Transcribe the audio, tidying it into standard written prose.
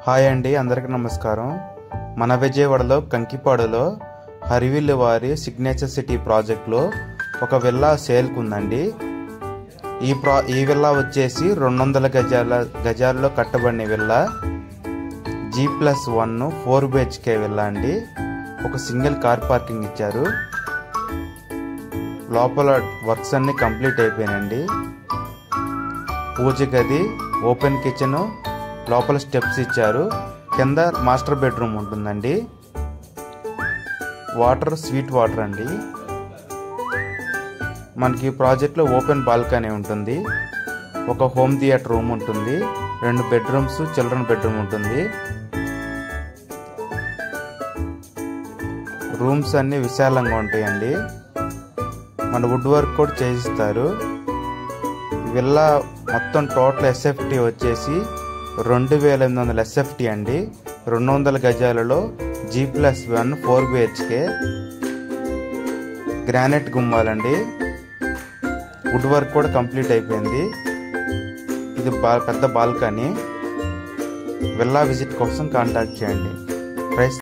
Hi అండి, అందరికీ నమస్కారం. మన విజయవాడలో కంకిపాడులో హరివిల్లు వారి సిగ్నేచర్ సిటీ ప్రాజెక్ట్లో ఒక విల్లా సేల్కు ఉందండి. ఈ విల్లా వచ్చేసి 200 గజాల్లో కట్టబడిన విల్లా. G+1 4 BHK విల్లా అండి. ఒక సింగిల్ కార్ పార్కింగ్ ఇచ్చారు. లోపల వర్క్స్ అన్ని కంప్లీట్ అయిపోయినండి. పూజ గది, ఓపెన్ కిచెన్, లోపల స్టెప్స్ ఇచ్చారు. కింద మాస్టర్ బెడ్రూమ్ ఉంటుందండి. వాటర్ స్వీట్ వాటర్ అండి. మనకి ప్రాజెక్ట్లో ఓపెన్ బాల్కనీ ఉంటుంది. ఒక హోమ్ థియేటర్ రూమ్ ఉంటుంది. 2 బెడ్రూమ్స్, చిల్డ్రన్ బెడ్రూమ్ ఉంటుంది. రూమ్స్ అన్ని విశాలంగా ఉంటాయండి. మన వుడ్ వర్క్ కూడా చేయిస్తారు. విల్లా మొత్తం టోటల్ SFT వచ్చేసి 2800 SFT అండి. 200 గజాలలో G+1 4 BHK. గ్రానైట్ గుమ్మాలండి. వుడ్ వర్క్ కూడా కంప్లీట్ అయిపోయింది. ఇది పెద్ద బాల్కనీ. విల్లా విజిట్ కోసం కాంటాక్ట్ చేయండి. ప్రైస్